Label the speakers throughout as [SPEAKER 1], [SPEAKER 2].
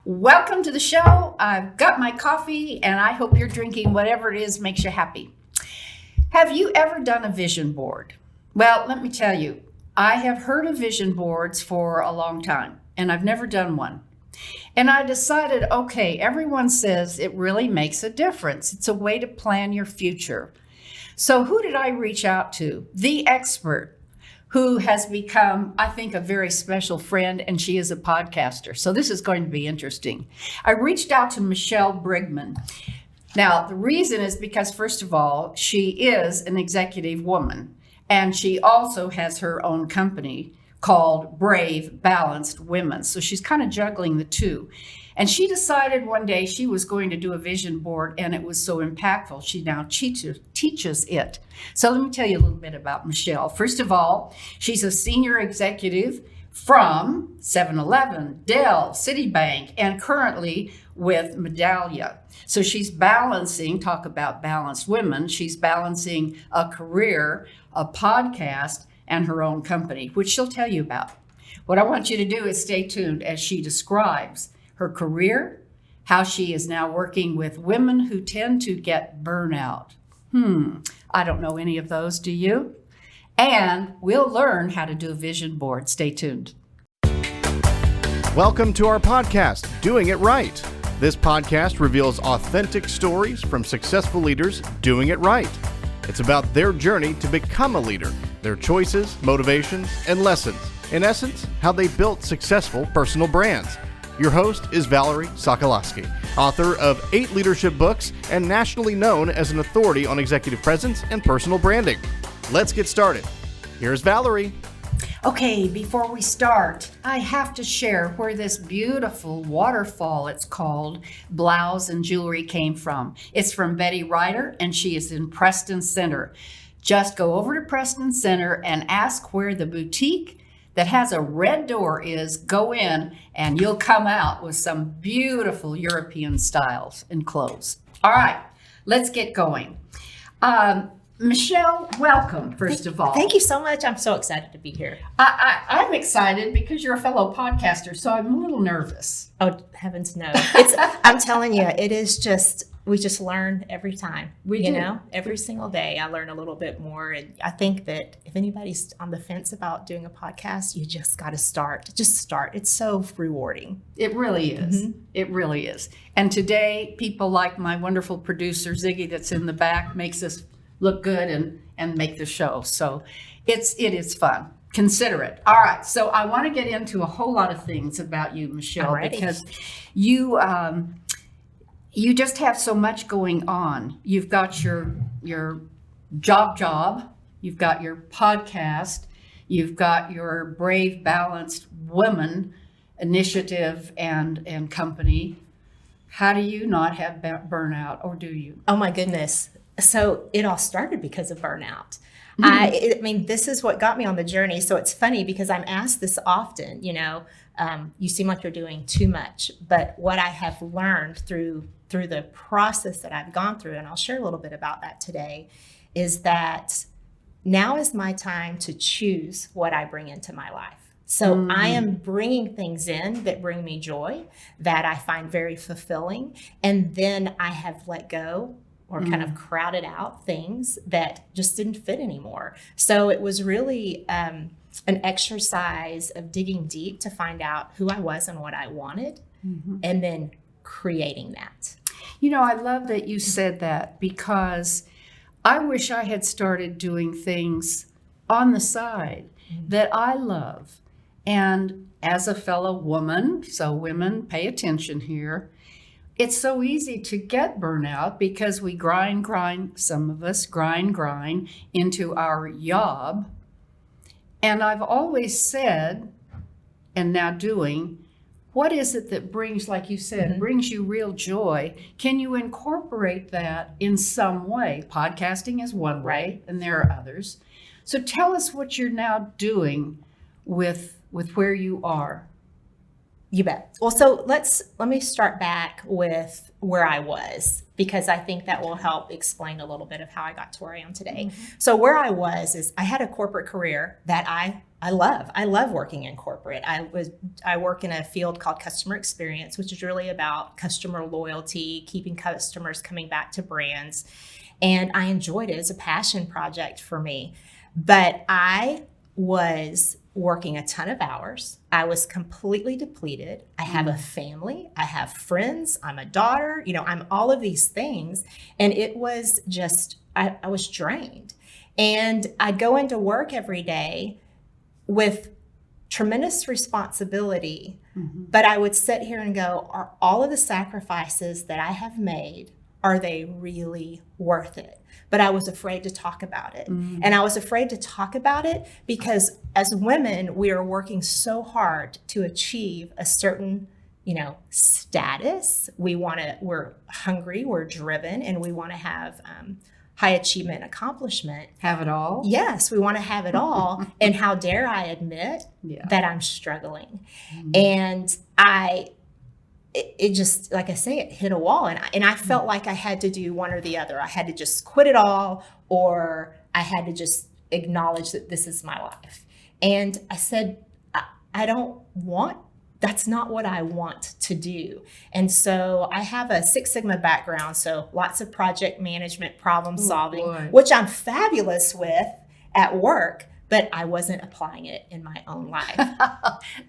[SPEAKER 1] Welcome to the show. I've got my coffee and I hope you're drinking whatever it is makes you happy. Have you ever done a vision board? Well, let me tell you, I have heard of vision boards for a long time and I've never done one. And I decided, okay, everyone says it really makes a difference. It's a way to plan your future. So who did I reach out to? The expert, who has become, I think, a very special friend, and she is a podcaster. So this is going to be interesting. I reached out to Michelle Brigman. Now, the reason is because, first of all, she is an executive woman, and she also has her own company called Brave Balanced Women. So she's kind of juggling the two. And she decided one day she was going to do a vision board, and it was so impactful. She now teaches it. So let me tell you a little bit about Michelle. First of all, she's a senior executive from 7-Eleven, Dell, Citibank, and currently with Medallia. So she's balancing, talk about balanced women, she's balancing a career, a podcast, and her own company, which she'll tell you about. What I want you to do is stay tuned as she describes her career, how she is now working with women who tend to get burnout. I don't know any of those, do you? And we'll learn how to do a vision board. Stay tuned.
[SPEAKER 2] Welcome to our podcast, Doing It Right. This podcast reveals authentic stories from successful leaders doing it right. It's about their journey to become a leader, their choices, motivations, and lessons. In essence, how they built successful personal brands. Your host is Valerie Sokolosky, author of 8 leadership books and nationally known as an authority on executive presence and personal branding. Let's get started. Here's Valerie.
[SPEAKER 1] Okay, before we start, I have to share where this beautiful waterfall, it's called, blouse and jewelry came from. It's from Betty Ryder, and she is in Preston Center. Just go over to Preston Center and ask where the boutique that has a red door is. Go in and you'll come out with some beautiful European styles and clothes. All right, let's get going. Michelle, welcome, first of all.
[SPEAKER 3] Thank you so much. I'm so excited to be here.
[SPEAKER 1] I'm excited because you're a fellow podcaster, so I'm a little nervous.
[SPEAKER 3] Oh, heavens no. I'm telling you, it is just, we just learn every time.
[SPEAKER 1] We do.
[SPEAKER 3] Know, every single day I learn a little bit more. And I think that if anybody's on the fence about doing a podcast, you just got to start. Just start. It's so rewarding.
[SPEAKER 1] It really is. Mm-hmm. It really is. And today, people like my wonderful producer, Ziggy, that's in the back, makes us look good and make the show. So it is fun. Consider it. All right. So I want to get into a whole lot of things about you, Michelle, because you just have so much going on. You've got your job, you've got your podcast, you've got your Brave Balanced Women initiative and company. How do you not have burnout, or do you?
[SPEAKER 3] Oh my goodness. So it all started because of burnout. I mean, this is what got me on the journey. So it's funny because I'm asked this often, you seem like you're doing too much. But what I have learned through the process that I've gone through, and I'll share a little bit about that today, is that now is my time to choose what I bring into my life. So I am bringing things in that bring me joy, that I find very fulfilling. And then I have let go or kind of crowded out things that just didn't fit anymore. So it was really an exercise of digging deep to find out who I was and what I wanted, and then creating that.
[SPEAKER 1] I love that you said that, because I wish I had started doing things on the side that I love. And as a fellow woman, so women, pay attention here, it's so easy to get burnout because we grind, some of us grind into our job. And I've always said, and now doing, what is it that brings, like you said, brings you real joy? Can you incorporate that in some way? Podcasting is one way, and there are others. So tell us what you're now doing with where you are.
[SPEAKER 3] You bet. Well, so let me start back with where I was, because I think that will help explain a little bit of how I got to where I am today. So where I was is I had a corporate career that I I love working in corporate. I work in a field called customer experience, which is really about customer loyalty, keeping customers coming back to brands. And I enjoyed it. It's a passion project for me. But I was working a ton of hours. I was completely depleted. I have a family. I have friends. I'm a daughter. I'm all of these things. And it was just, I was drained. And I'd go into work every day with tremendous responsibility, but I would sit here and go, are all of the sacrifices that I have made, are they really worth it? But I was afraid to talk about it. And I was afraid to talk about it because as women, we are working so hard to achieve a certain, status. We're hungry, we're driven, and we want to have high achievement accomplishment.
[SPEAKER 1] Have it all?
[SPEAKER 3] Yes, we want to have it all. And how dare I admit that I'm struggling? And it just, like I say, it hit a wall. And I felt like I had to do one or the other. I had to just quit it all, or I had to just acknowledge that this is my life. And I said, I don't want, that's not what I want to do. And so I have a Six Sigma background, so lots of project management, problem solving, which I'm fabulous with at work, but I wasn't applying it in my own life.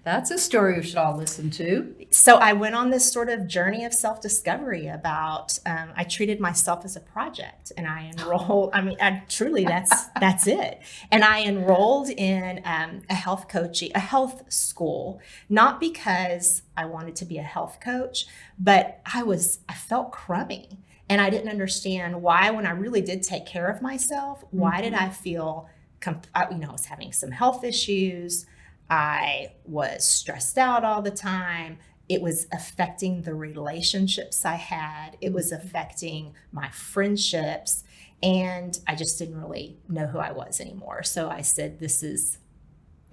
[SPEAKER 1] That's a story we should all listen to.
[SPEAKER 3] So I went on this sort of journey of self-discovery about, I treated myself as a project, and I enrolled, that's it. And I enrolled in a health school, not because I wanted to be a health coach, but I felt crummy. And I didn't understand why, when I really did take care of myself, why did I feel I was having some health issues. I was stressed out all the time. It was affecting the relationships I had. It was affecting my friendships. And I just didn't really know who I was anymore. So I said,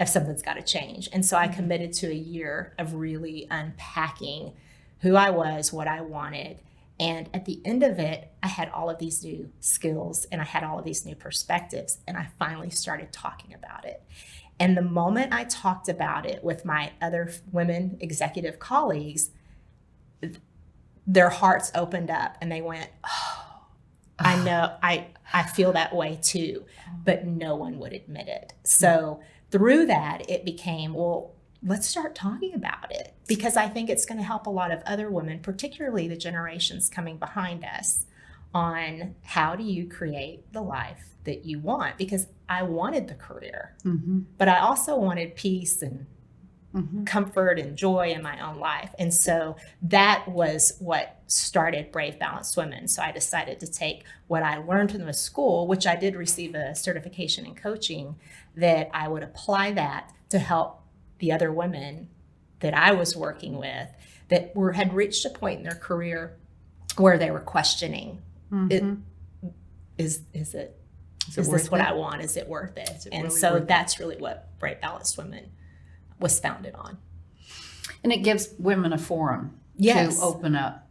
[SPEAKER 3] something's got to change. And so I committed to a year of really unpacking who I was, what I wanted. And at the end of it, I had all of these new skills and I had all of these new perspectives, and I finally started talking about it. And the moment I talked about it with my other women executive colleagues, their hearts opened up and they went, oh, I know, I feel that way too, but no one would admit it. So through that, it became, well, let's start talking about it, because I think it's going to help a lot of other women, particularly the generations coming behind us, on how do you create the life that you want? Because I wanted the career, but I also wanted peace and comfort and joy in my own life. And so that was what started Brave Balanced Women. So I decided to take what I learned in the school, which I did receive a certification in coaching, that I would apply that to help the other women that I was working with that had reached a point in their career where they were questioning, is this what I want? Is it worth it? And really so that's really what Brave Balanced Women was founded on.
[SPEAKER 1] And it gives women a forum to open up.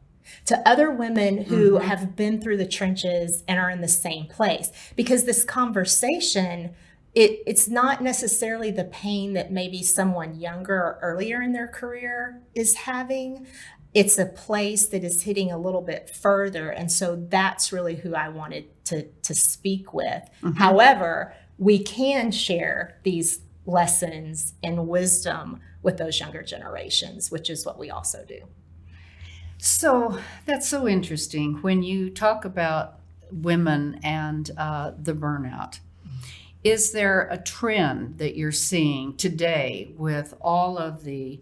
[SPEAKER 3] To other women who have been through the trenches and are in the same place. Because this conversation, it's not necessarily the pain that maybe someone younger or earlier in their career is having. It's a place that is hitting a little bit further. And so that's really who I wanted to speak with. However, we can share these lessons and wisdom with those younger generations, which is what we also do.
[SPEAKER 1] So that's so interesting. When you talk about women and the burnout, is there a trend that you're seeing today with all of the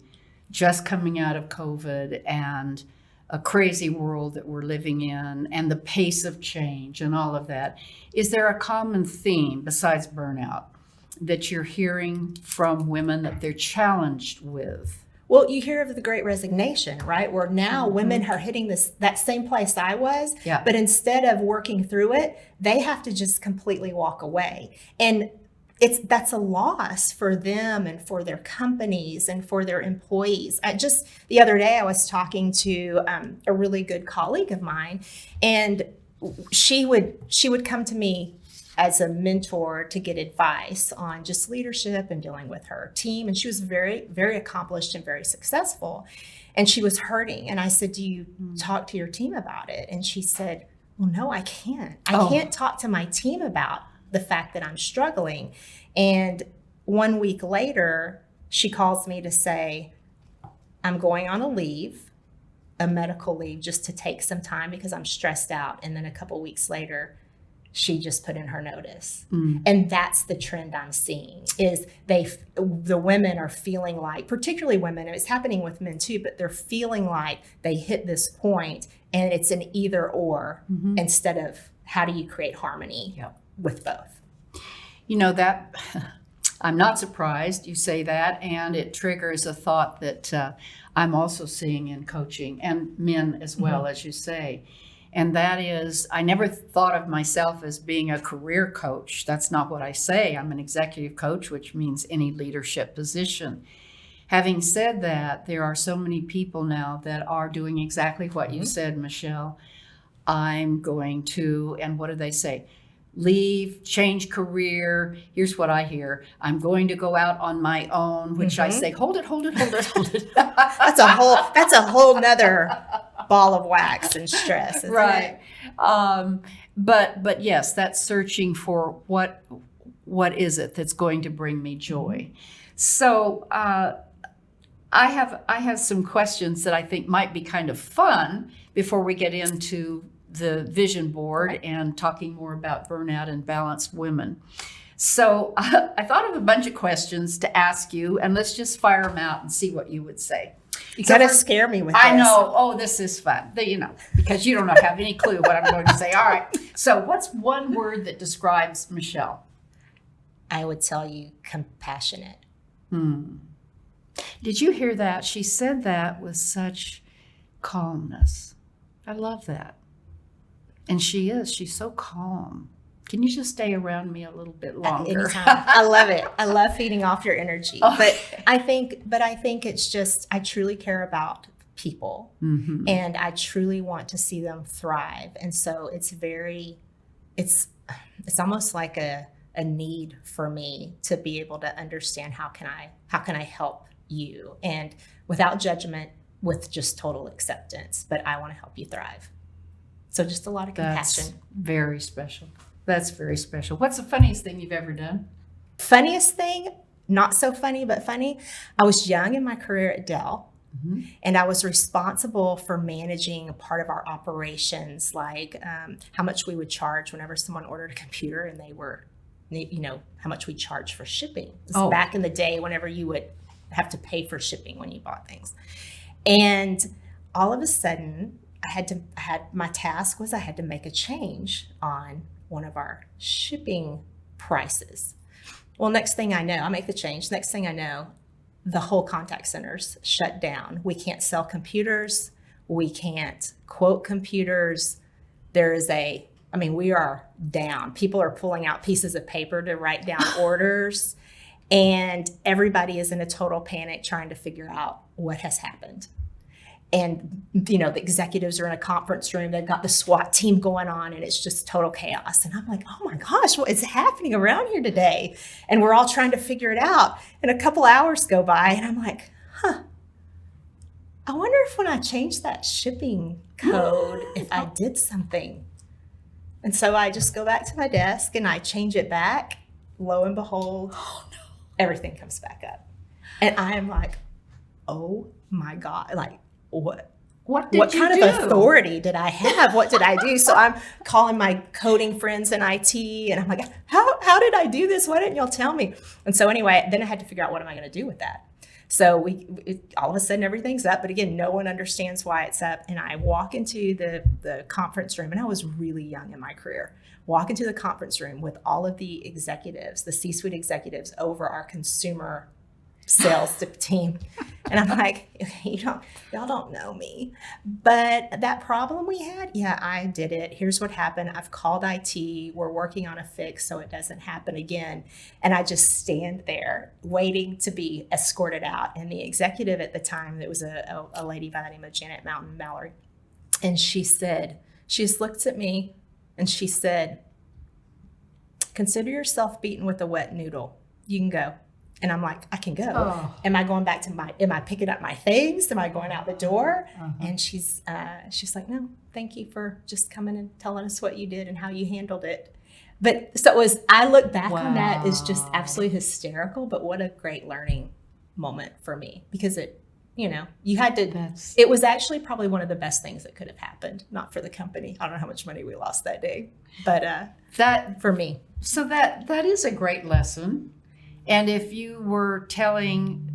[SPEAKER 1] just coming out of COVID and a crazy world that we're living in and the pace of change and all of that? Is there a common theme besides burnout that you're hearing from women that they're challenged with?
[SPEAKER 3] Well, you hear of the Great Resignation, right? Where now women are hitting that same place I was, but instead of working through it, they have to just completely walk away. And that's a loss for them and for their companies and for their employees. The other day, I was talking to a really good colleague of mine, and she would come to me as a mentor to get advice on just leadership and dealing with her team. And she was very, very accomplished and very successful. And she was hurting. And I said, do you talk to your team about it? And she said, well, no, I can't. I can't talk to my team about the fact that I'm struggling. And 1 week later, she calls me to say, I'm going on a medical leave, just to take some time because I'm stressed out. And then a couple weeks later, she just put in her notice. And that's the trend I'm seeing, is the women are feeling like, particularly women, and it's happening with men too, but they're feeling like they hit this point and it's an either or instead of how do you create harmony with both.
[SPEAKER 1] You know, that I'm not surprised you say that, and it triggers a thought that I'm also seeing in coaching, and men as well, as you say. And that is, I never thought of myself as being a career coach. That's not what I say. I'm an executive coach, which means any leadership position. Having said that, there are so many people now that are doing exactly what you said, Michelle. I'm going to, and what do they say? Leave, change career. Here's what I hear. I'm going to go out on my own, which I say, hold it.
[SPEAKER 3] That's a whole nother ball of wax and stress, isn't
[SPEAKER 1] Right.
[SPEAKER 3] it?
[SPEAKER 1] But yes, that's searching for what is it that's going to bring me joy. So I have some questions that I think might be kind of fun before we get into the vision board and talking more about burnout and balanced women. So I thought of a bunch of questions to ask you, and let's just fire them out and see what you would say.
[SPEAKER 3] You gotta scare me with this.
[SPEAKER 1] I know. Oh, this is fun. Because you don't have any clue what I'm going to say. All right. So what's one word that describes Michelle?
[SPEAKER 3] I would tell you compassionate.
[SPEAKER 1] Did you hear that? She said that with such calmness. I love that. And she's so calm. Can you just stay around me a little bit longer?
[SPEAKER 3] Anytime. I love it. I love feeding off your energy. Okay. But I think it's just, I truly care about people and I truly want to see them thrive. And so it's almost like a need for me to be able to understand how can I help you, and without judgment, with just total acceptance, but I want to help you thrive. So just a lot of compassion.
[SPEAKER 1] That's very special. That's very special. What's the funniest thing you've ever done?
[SPEAKER 3] Funniest thing, not so funny, but funny. I was young in my career at Dell, and I was responsible for managing a part of our operations, like how much we would charge whenever someone ordered a computer, and they were, how much we charge for shipping. This is back in the day whenever you would have to pay for shipping when you bought things. And all of a sudden, my task was I had to make a change on one of our shipping prices. Well, next thing I know, I make the change. Next thing I know, the whole contact center's shut down. We can't sell computers. We can't quote computers. We are down. People are pulling out pieces of paper to write down orders. And everybody is in a total panic trying to figure out what has happened. And, the executives are in a conference room. They've got the SWAT team going on, and it's just total chaos. And I'm like, oh my gosh, what is happening around here today? And we're all trying to figure it out. And a couple hours go by, and I'm like, I wonder if when I change that shipping code, if I did something. And so I just go back to my desk and I change it back. Lo and behold, everything comes back up. And I'm like, oh my God, like, what kind of authority did I have? What did I do? So I'm calling my coding friends in IT, and I'm like, how did I do this? Why didn't y'all tell me? And so anyway, then I had to figure out, what am I going to do with that? So all of a sudden everything's up, but again, no one understands why it's up. And I walk into the conference room, and I was really young in my career. Walk into the conference room with all of the executives, the C-suite executives over our consumer sales team. And I'm like, y'all don't know me. But that problem we had, I did it. Here's what happened. I've called IT. We're working on a fix so it doesn't happen again. And I just stand there waiting to be escorted out. And the executive at the time, it was a lady by the name of Janet Mountain, Valerie. And she just looked at me and she said, consider yourself beaten with a wet noodle. You can go. And I'm like, I can go.
[SPEAKER 1] Oh.
[SPEAKER 3] Am I going back to am I picking up my things? Am I going out the door? And she's like, no, thank you for just coming and telling us what you did and how you handled it. But so I look back on that as just absolutely hysterical, but what a great learning moment for me, because it, you had to, it was actually probably one of the best things that could have happened, not for the company. I don't know how much money we lost that day, but that for me.
[SPEAKER 1] So that is a great lesson. And if you were telling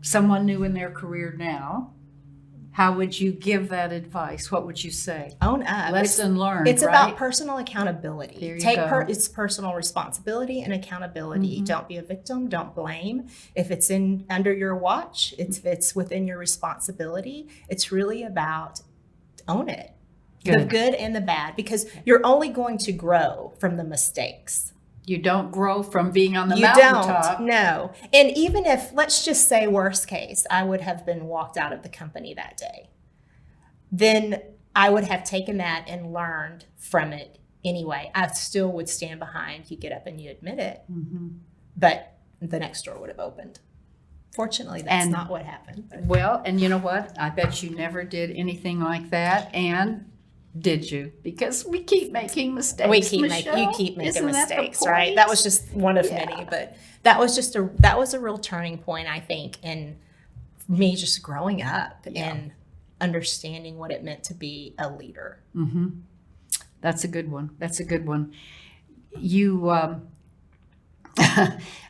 [SPEAKER 1] someone new in their career now, how would you give that advice? What would you say?
[SPEAKER 3] Own up.
[SPEAKER 1] Lesson learned.
[SPEAKER 3] It's
[SPEAKER 1] right?
[SPEAKER 3] about personal accountability.
[SPEAKER 1] There you go.
[SPEAKER 3] It's personal responsibility and accountability. Don't be a victim. Don't blame. If it's under your watch, if it's within your responsibility, it's really about own it. The good and the bad, because you're only going to grow from the mistakes.
[SPEAKER 1] You don't grow from being on the mountaintop.
[SPEAKER 3] You don't, no. And even if, let's just say worst case, I would have been walked out of the company that day, then I would have taken that and learned from it anyway. I still would stand behind, you get up and you admit it, but the next door would have opened. Fortunately, that's not what happened. But.
[SPEAKER 1] Well, and you know what? I bet you never did anything like that. And did you? Because we keep making mistakes.
[SPEAKER 3] You keep making mistakes, right? That was just one of many, but that was a real turning point, I think, in me just growing up and understanding what it meant to be a leader.
[SPEAKER 1] That's a good one. You,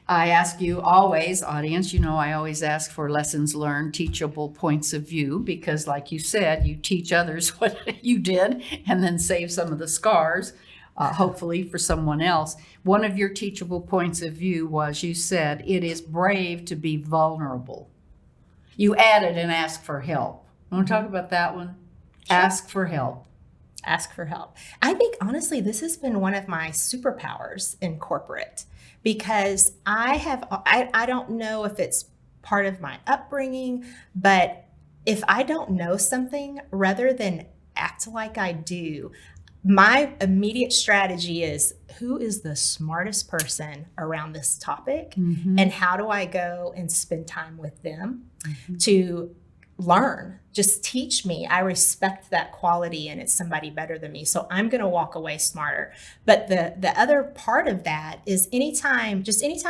[SPEAKER 1] I ask you always, audience, I always ask for lessons learned, teachable points of view, because like you said, you teach others what you did and then save some of the scars, hopefully for someone else. One of your teachable points of view was, you said, it is brave to be vulnerable. You added and ask for help. Want to talk about that one? Sure. Ask for help.
[SPEAKER 3] Ask for help. I think, honestly, this has been one of my superpowers in corporate, because I don't know if it's part of my upbringing, but if I don't know something, rather than act like I do, my immediate strategy is, who is the smartest person around this topic? And how do I go and spend time with them to learn? Just teach me. I respect that quality, and it's somebody better than me, so I'm going to walk away smarter. But the other part of that is, anytime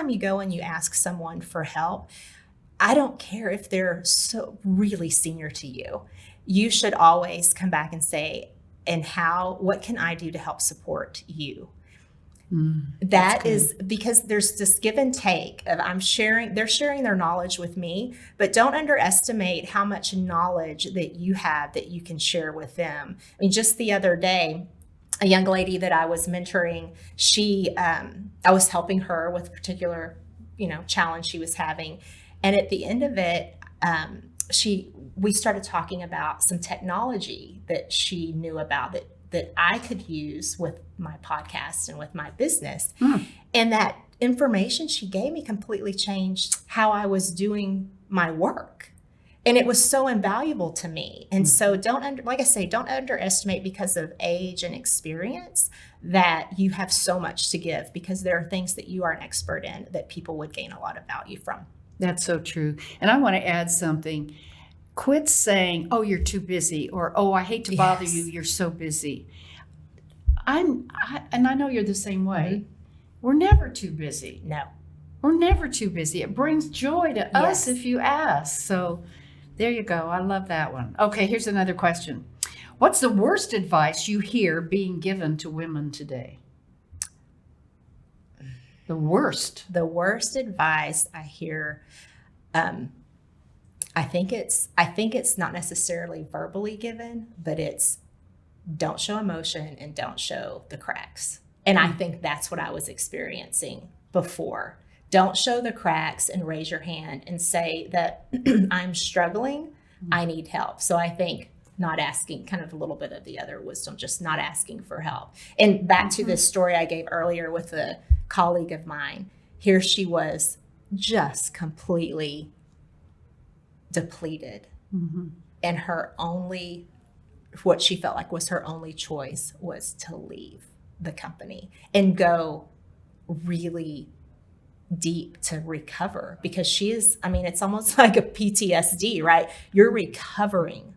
[SPEAKER 3] you go and you ask someone for help, I don't care if they're so really senior to you, you should always come back and say, what can I do to help support you? That is because there's this give and take of they're sharing their knowledge with me, but don't underestimate how much knowledge that you have that you can share with them. I mean, just the other day, a young lady that I was mentoring, I was helping her with a particular, challenge she was having. And at the end of it, we started talking about some technology that she knew about that I could use with my podcast and with my business. And that information she gave me completely changed how I was doing my work. And it was so invaluable to me. And so don't underestimate, because of age and experience, that you have so much to give, because there are things that you are an expert in that people would gain a lot of value from.
[SPEAKER 1] That's so true. And I want to add something. Quit saying, oh, you're too busy, or, oh, I hate to bother you, you're so busy. And I know you're the same way. We're never too busy.
[SPEAKER 3] No.
[SPEAKER 1] We're never too busy. It brings joy to us if you ask. So there you go. I love that one. Okay, here's another question. What's the worst advice you hear being given to women today? The worst advice I hear, I think it's not necessarily verbally given, but it's, don't show emotion and don't show the cracks. And I think that's what I was experiencing before. Don't show the cracks and raise your hand and say that I'm struggling, I need help. So I think not asking, kind of a little bit of the other wisdom, just not asking for help. And back to the story I gave earlier with a colleague of mine, here she was just completely depleted. And what she felt like was her only choice was to leave the company and go
[SPEAKER 3] really deep to recover, because she is, I mean, it's almost like a PTSD, right? You're recovering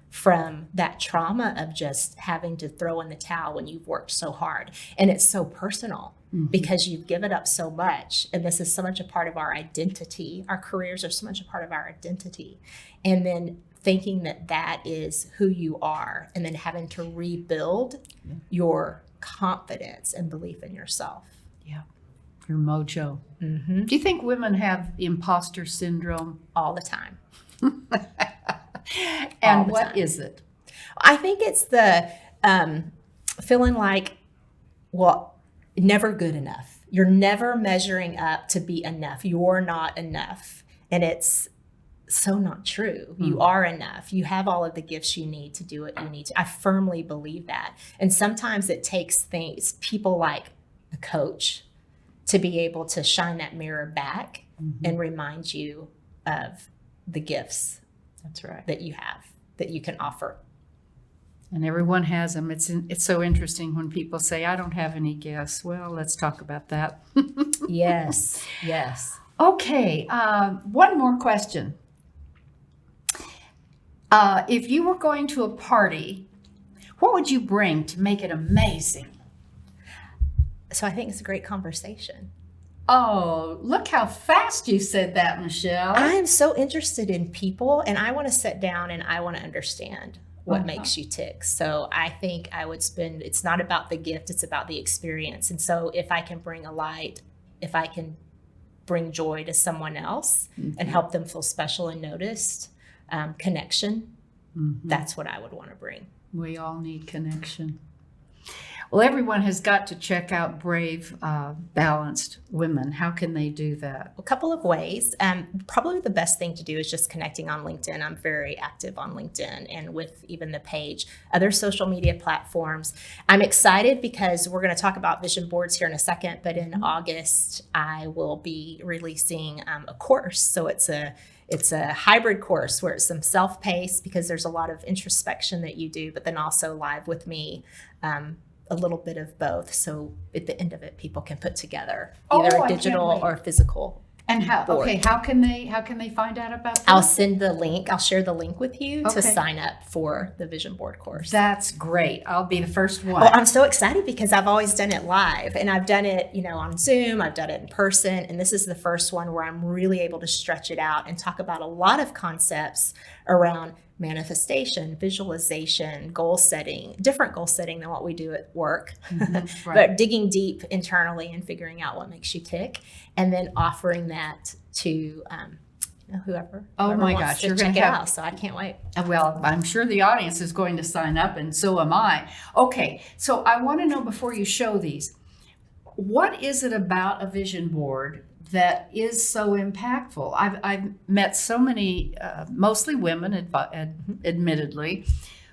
[SPEAKER 3] from that trauma of just having to throw in the towel when you've worked so hard. And it's so personal because you've given up so much. And this is so much a part of our identity. Our careers are so much a part of our identity. And then thinking that that is who you are, and then having to rebuild your confidence and belief in yourself.
[SPEAKER 1] Yeah. Your mojo. Do you think women have imposter syndrome?
[SPEAKER 3] All the time.
[SPEAKER 1] And what is it?
[SPEAKER 3] I think it's the feeling like, well, never good enough. You're never measuring up to be enough. You're not enough. And it's so not true. You are enough. You have all of the gifts you need to do what you need to. I firmly believe that. And sometimes it takes people like a coach to be able to shine that mirror back and remind you of the gifts that you have, that you can offer.
[SPEAKER 1] And everyone has them. It's so interesting when people say, I don't have any gifts. Well, let's talk about that.
[SPEAKER 3] Yes.
[SPEAKER 1] Okay, one more question. If you were going to a party, what would you bring to make it amazing?
[SPEAKER 3] So I think it's a great conversation.
[SPEAKER 1] Oh, look how fast you said that, Michelle.
[SPEAKER 3] I am so interested in people, and I want to sit down and I want to understand what makes you tick. So I think I would spend, it's not about the gift, it's about the experience. And so if I can bring a light, if I can bring joy to someone else and help them feel special and noticed, connection, that's what I would want to bring.
[SPEAKER 1] We all need connection. Well, everyone has got to check out Brave, Balanced Women. How can they do that?
[SPEAKER 3] A couple of ways. Probably the best thing to do is just connecting on LinkedIn. I'm very active on LinkedIn and with even the page, other social media platforms. I'm excited because we're going to talk about vision boards here in a second, but in August, I will be releasing a course. So it's a hybrid course where it's some self-paced, because there's a lot of introspection that you do, but then also live with me, a little bit of both. So at the end of it, people can put together either a digital or physical.
[SPEAKER 1] And how?
[SPEAKER 3] board.
[SPEAKER 1] Okay, how can they find out about that?
[SPEAKER 3] I'll send the link. I'll share the link with you to sign up for the vision board course.
[SPEAKER 1] That's great. I'll be the first one.
[SPEAKER 3] Well, I'm so excited because I've always done it live, and I've done it, on Zoom. I've done it in person, and this is the first one where I'm really able to stretch it out and talk about a lot of concepts around manifestation, visualization, goal setting, different goal setting than what we do at work, but digging deep internally and figuring out what makes you tick, and then offering that to whoever.
[SPEAKER 1] Oh my
[SPEAKER 3] wants
[SPEAKER 1] gosh,
[SPEAKER 3] to
[SPEAKER 1] you're
[SPEAKER 3] check
[SPEAKER 1] going to
[SPEAKER 3] it
[SPEAKER 1] have.
[SPEAKER 3] out. So I can't wait.
[SPEAKER 1] Well, I'm sure the audience is going to sign up, and so am I. Okay, so I want to know before you show these, what is it about a vision board that is so impactful? I've met so many, mostly women, admittedly,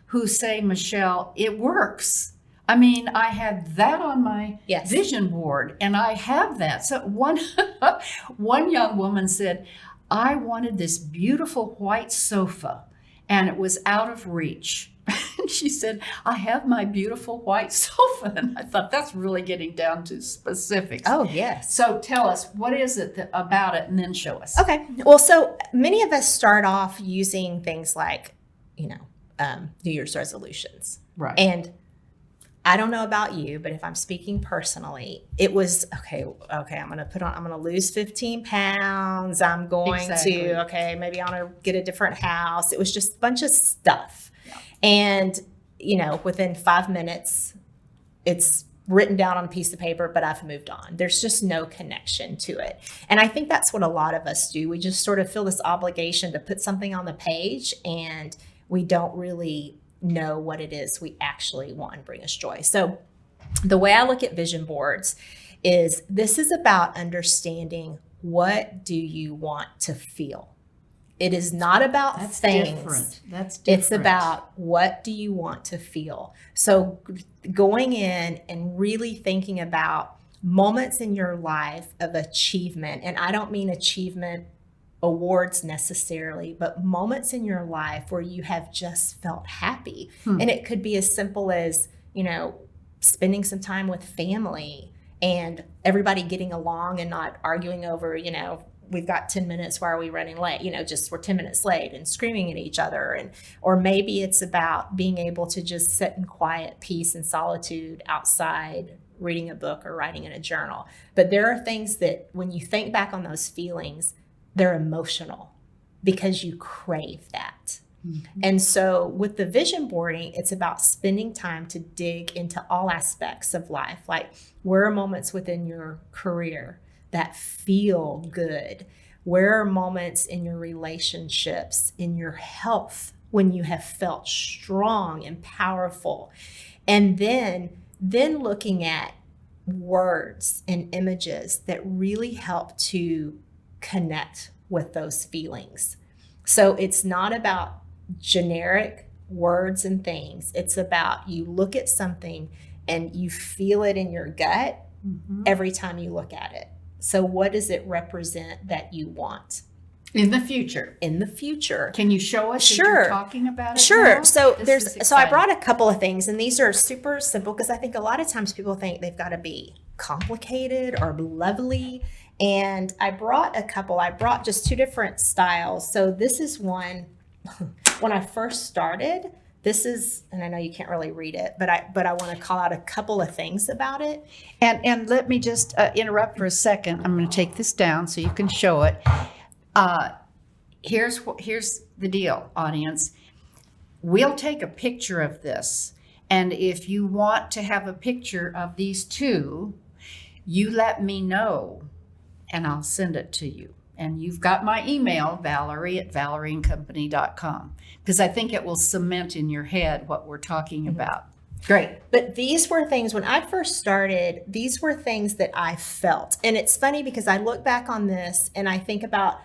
[SPEAKER 1] who say, Michelle, it works. I mean, I had that on my vision board, and I have that. So one young woman said, I wanted this beautiful white sofa, and it was out of reach. And she said, I have my beautiful white sofa. And I thought, that's really getting down to specifics.
[SPEAKER 3] Oh, yes.
[SPEAKER 1] So tell us, what is it about it, and then show us.
[SPEAKER 3] Okay. Well, so many of us start off using things like, New Year's resolutions.
[SPEAKER 1] Right.
[SPEAKER 3] And I don't know about you, but if I'm speaking personally, it was, okay, I'm going to lose 15 pounds. I'm going to, maybe I want to get a different house. It was just a bunch of stuff. Yeah. And, within 5 minutes, it's written down on a piece of paper, but I've moved on. There's just no connection to it. And I think that's what a lot of us do. We just sort of feel this obligation to put something on the page, and we don't really know what it is we actually want and bring us joy. So the way I look at vision boards is this is about understanding, what do you want to feel? It is not about things.
[SPEAKER 1] That's different.
[SPEAKER 3] It's about, what do you want to feel? So going in and really thinking about moments in your life of achievement, and I don't mean achievement awards necessarily, but moments in your life where you have just felt happy. And it could be as simple as, spending some time with family and everybody getting along and not arguing over, we've got 10 minutes, why are we running late? Just we're 10 minutes late and screaming at each other. Or maybe it's about being able to just sit in quiet peace and solitude outside, reading a book or writing in a journal. But there are things that when you think back on those feelings, they're emotional because you crave that. Mm-hmm. And so with the vision boarding, it's about spending time to dig into all aspects of life. Like, where are moments within your career that feel good? Where are moments in your relationships, in your health, when you have felt strong and powerful? And then looking at words and images that really help to connect with those feelings. So it's not about generic words and things. It's about you look at something and you feel it in your gut every time you look at it. So what does it represent that you want?
[SPEAKER 1] In the future.
[SPEAKER 3] In the future.
[SPEAKER 1] Can you show us
[SPEAKER 3] Sure.
[SPEAKER 1] what you're talking about it
[SPEAKER 3] Sure.
[SPEAKER 1] now?
[SPEAKER 3] So I
[SPEAKER 1] I
[SPEAKER 3] brought a couple of things, and these are super simple because I think a lot of times people think they've got to be complicated or lovely. And I brought a couple. I brought just two different styles. So this is one. When I first started, this is, and I know you can't really read it, but I want to call out a couple of things about it.
[SPEAKER 1] And let me just interrupt for a second. I'm going to take this down so you can show it. Here's the deal, audience. We'll take a picture of this, and if you want to have a picture of these two, you let me know, and I'll send it to you. And you've got my email, Valerie@valerieandcompany.com, because I think it will cement in your head what we're talking about. Great.
[SPEAKER 3] But these were things, when I first started, these were things that I felt. And it's funny because I look back on this and I think about,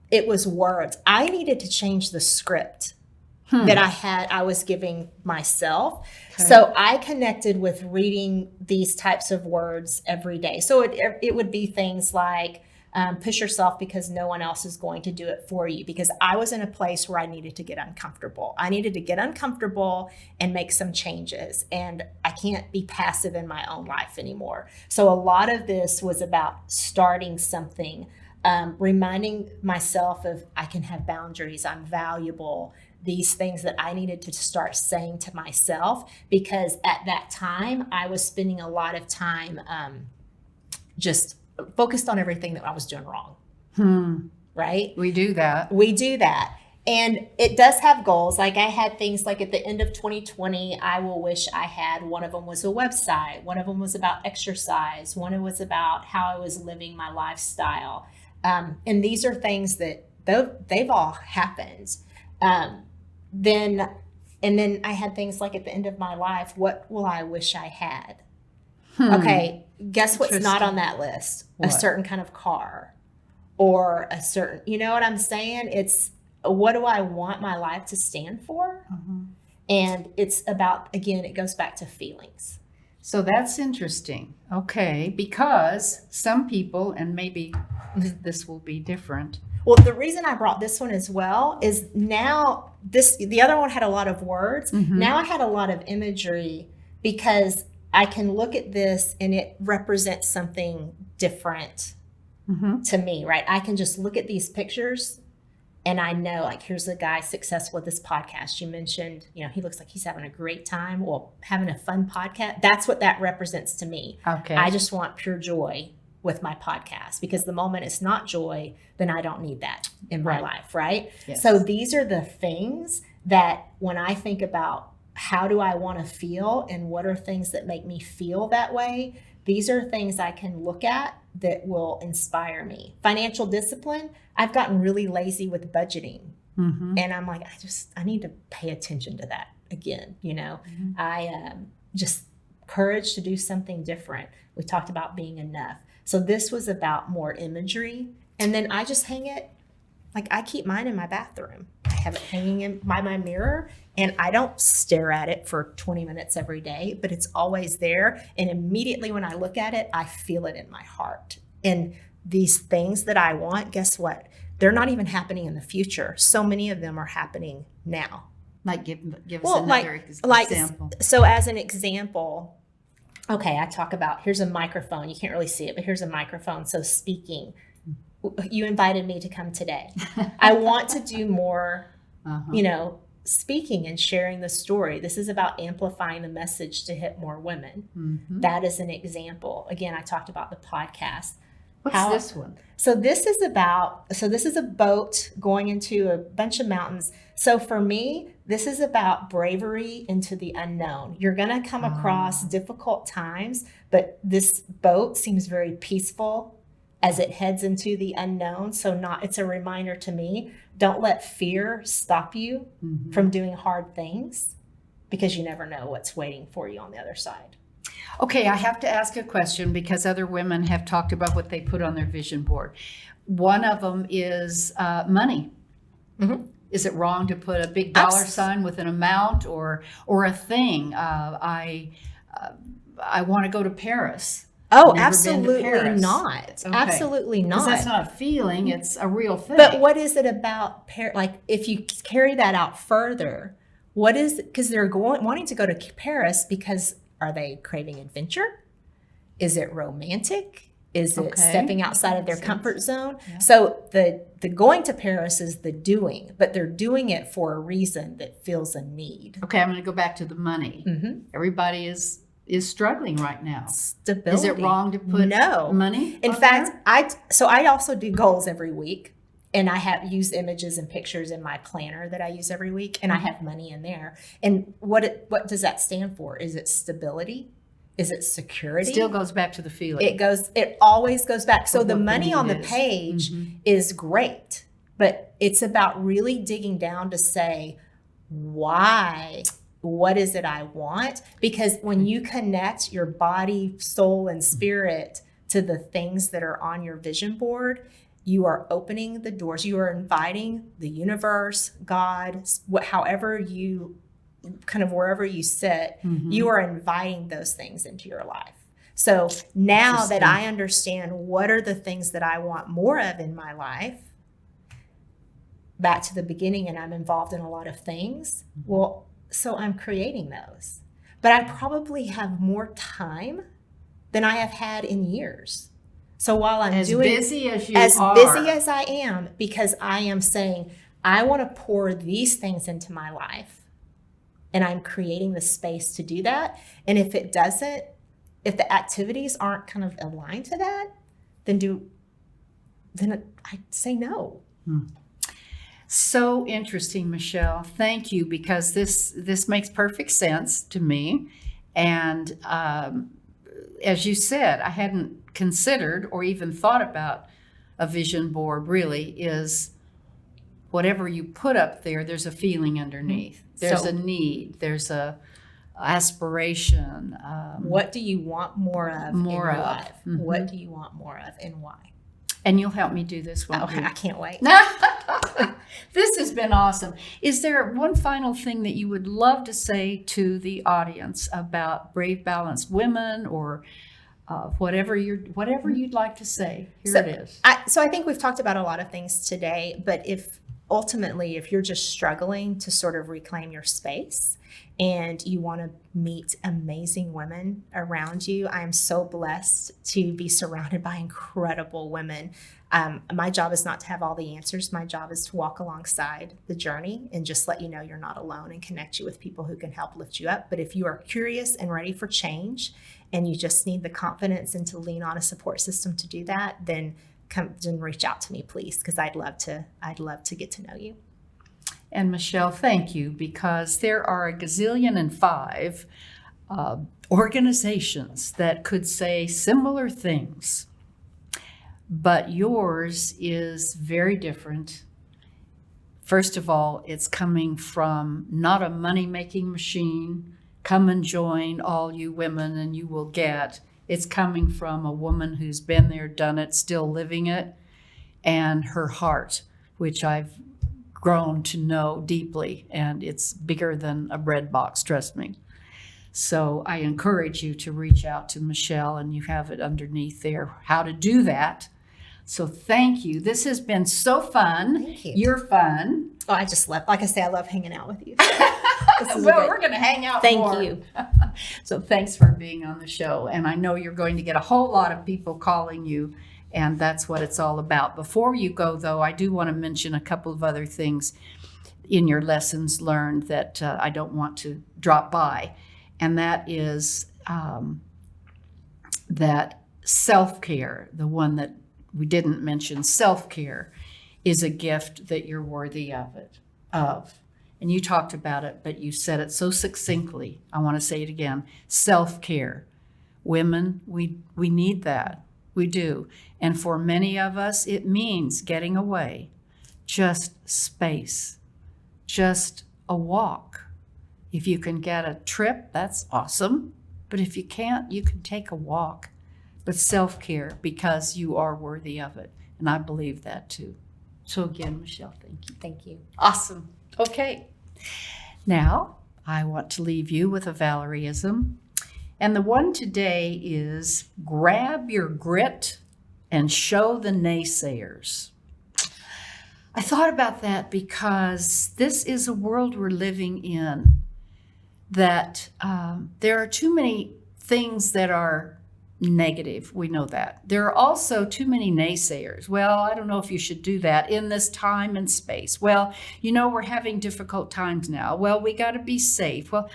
[SPEAKER 3] it was words. I needed to change the script that I was giving myself. Okay. So I connected with reading these types of words every day. So it would be things like, push yourself because no one else is going to do it for you. Because I was in a place where I needed to get uncomfortable. I needed to get uncomfortable and make some changes. And I can't be passive in my own life anymore. So a lot of this was about starting something, reminding myself of I can have boundaries, I'm valuable, these things that I needed to start saying to myself, because at that time I was spending a lot of time just focused on everything that I was doing wrong. Right?
[SPEAKER 1] We do that.
[SPEAKER 3] And it does have goals. Like I had things like at the end of 2020, I will wish I had, one of them was a website. One of them was about exercise. One was about how I was living my lifestyle. And these are things that they've all happened. Then I had things like at the end of my life, what will I wish I had? Okay, guess what's not on that list? What? A certain kind of car or a certain, you know what I'm saying? It's, what do I want my life to stand for? And it's about, again, it goes back to feelings.
[SPEAKER 1] So that's interesting. Okay, because some people, and maybe this will be different.
[SPEAKER 3] Well, the reason I brought this one as well is now the other one had a lot of words. Now I had a lot of imagery because I can look at this and it represents something different to me, right? I can just look at these pictures and I know, like, here's a guy successful with this podcast. You mentioned, he looks like he's having a great time. Well, having a fun podcast. That's what that represents to me. Okay. I just want pure joy with my podcast, because the moment it's not joy, then I don't need that in my life, right? Yes. So these are the things that when I think about how do I want to feel and what are things that make me feel that way, these are things I can look at that will inspire me. Financial discipline, I've gotten really lazy with budgeting. And I'm like, I need to pay attention to that again. I just courage to do something different. We talked about being enough. So this was about more imagery. And then I just hang it, like I keep mine in my bathroom. I have it hanging by my mirror, and I don't stare at it for 20 minutes every day, but it's always there. And immediately when I look at it, I feel it in my heart. And these things that I want, guess what? They're not even happening in the future. So many of them are happening now.
[SPEAKER 1] Like give us another example.
[SPEAKER 3] So as an example, okay, I talk about, here's a microphone. You can't really see it, but here's a microphone. So speaking, you invited me to come today. I want to do more, speaking and sharing the story. This is about amplifying the message to hit more women.
[SPEAKER 1] Mm-hmm.
[SPEAKER 3] That is an example. Again, I talked about the podcast.
[SPEAKER 1] What's this one?
[SPEAKER 3] So this is a boat going into a bunch of mountains. So for me, this is about bravery into the unknown. You're going to come across difficult times, but this boat seems very peaceful as it heads into the unknown. So it's a reminder to me, don't let fear stop you from doing hard things, because you never know what's waiting for you on the other side.
[SPEAKER 1] Okay, I have to ask a question because other women have talked about what they put on their vision board. One of them is money.
[SPEAKER 3] Mm-hmm.
[SPEAKER 1] Is it wrong to put a big dollar sign with an amount or a thing? I want to go to Paris.
[SPEAKER 3] Oh,
[SPEAKER 1] Never
[SPEAKER 3] absolutely
[SPEAKER 1] been to Paris.
[SPEAKER 3] not.
[SPEAKER 1] Okay.
[SPEAKER 3] Absolutely not.
[SPEAKER 1] Because that's not a feeling; it's a real thing.
[SPEAKER 3] But what is it about like if you carry that out further? What is, because they're wanting to go to Paris because are they craving adventure? Is it romantic? Is it stepping outside of their comfort zone? Yeah. So the going to Paris is the doing, but they're doing it for a reason that fills a need.
[SPEAKER 1] Okay, I'm going to go back to the money.
[SPEAKER 3] Mm-hmm.
[SPEAKER 1] Everybody is struggling right now.
[SPEAKER 3] Stability.
[SPEAKER 1] Is it wrong to put money?
[SPEAKER 3] In fact, I also do goals every week. And I use images and pictures in my planner that I use every week, and I have money in there. And what does that stand for? Is it stability? Is it security?
[SPEAKER 1] Still goes back to the feeling.
[SPEAKER 3] It always goes back. So the money on the page is great, but it's about really digging down to say, why? What is it I want? Because when you connect your body, soul, and spirit to the things that are on your vision board, you are opening the doors. You are inviting the universe, God, however you wherever you sit, you are inviting those things into your life. So now that I understand what are the things that I want more of in my life, back to the beginning, and I'm involved in a lot of things. Well, so I'm creating those. But I probably have more time than I have had in years. So while I'm
[SPEAKER 1] busy as
[SPEAKER 3] busy as I am, because I am saying, I want to pour these things into my life, and I'm creating the space to do that. And if the activities aren't kind of aligned to that, then I say no.
[SPEAKER 1] So interesting, Michelle. Thank you, because this makes perfect sense to me. And as you said, I hadn't considered or even thought about a vision board. Really is whatever you put up there, there's a feeling underneath. There's a need. There's a aspiration.
[SPEAKER 3] What do you want more of in your life?
[SPEAKER 1] Mm-hmm.
[SPEAKER 3] What do you want more of and why?
[SPEAKER 1] And you'll help me do this one.
[SPEAKER 3] I can't wait.
[SPEAKER 1] This has been awesome. Is there one final thing that you would love to say to the audience about Brave Balanced Women, or whatever you'd like to say? It is.
[SPEAKER 3] So I think we've talked about a lot of things today, but if you're just struggling to sort of reclaim your space and you want to meet amazing women around you, I am so blessed to be surrounded by incredible women. My job is not to have all the answers. My job is to walk alongside the journey and just let you know you're not alone and connect you with people who can help lift you up. But if you are curious and ready for change and you just need the confidence and to lean on a support system to do that, then reach out to me, please, because I'd love to get to know you.
[SPEAKER 1] And Michelle, thank you, because there are a gazillion and 5 organizations that could say similar things, but yours is very different. First of all, it's coming from not a money-making machine. Come and join, all you women, and you will get. It's coming from a woman who's been there, done it, still living it, and her heart, which I've grown to know deeply, and it's bigger than a bread box, trust me. So I encourage you to reach out to Michelle, and you have it underneath there how to do that. So thank you. This has been so fun.
[SPEAKER 3] Thank you.
[SPEAKER 1] You're fun.
[SPEAKER 3] Oh, I just love, like I say, I love hanging out with you. This is
[SPEAKER 1] Well,
[SPEAKER 3] great.
[SPEAKER 1] we're going to hang out
[SPEAKER 3] Thank
[SPEAKER 1] more.
[SPEAKER 3] you.
[SPEAKER 1] So thanks for being on the show. And I know you're going to get a whole lot of people calling you, and that's what it's all about. Before you go, though, I do want to mention a couple of other things in your lessons learned that I don't want to drop by. And that is that self-care, the one that we didn't mention, self-care is a gift that you're worthy of. And you talked about it, but you said it so succinctly. I want to say it again. Self-care. Women, we need that. We do. And for many of us, it means getting away. Just space. Just a walk. If you can get a trip, that's awesome. But if you can't, you can take a walk. But self-care, because you are worthy of it. And I believe that too. So again, Michelle, thank you.
[SPEAKER 3] Thank you.
[SPEAKER 1] Awesome. Okay. Now, I want to leave you with a Valerieism. And the one today is grab your grit and show the naysayers. I thought about that because this is a world we're living in that there are too many things that are negative. We know that. There are also too many naysayers. Well, I don't know if you should do that in this time and space. Well, we're having difficult times now. Well, we got to be safe. Well,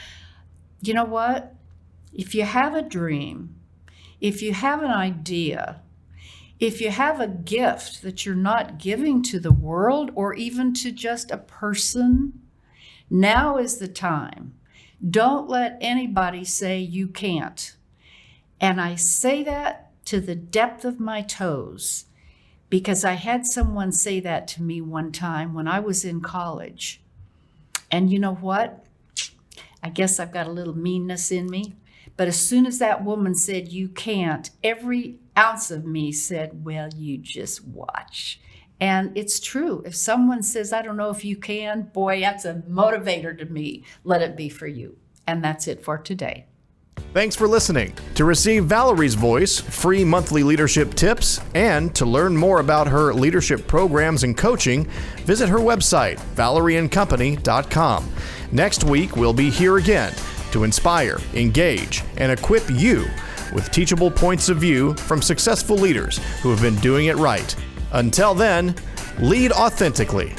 [SPEAKER 1] you know what? If you have a dream, if you have an idea, if you have a gift that you're not giving to the world or even to just a person, now is the time. Don't let anybody say you can't. And I say that to the depth of my toes because I had someone say that to me one time when I was in college. And you know what? I guess I've got a little meanness in me. But as soon as that woman said, you can't, every ounce of me said, well, you just watch. And it's true. If someone says, I don't know if you can, boy, that's a motivator to me. Let it be for you. And that's it for today.
[SPEAKER 2] Thanks for listening. To receive Valerie's voice, free monthly leadership tips, and to learn more about her leadership programs and coaching, visit her website, valerieandcompany.com. Next week, we'll be here again to inspire, engage, and equip you with teachable points of view from successful leaders who have been doing it right. Until then, lead authentically.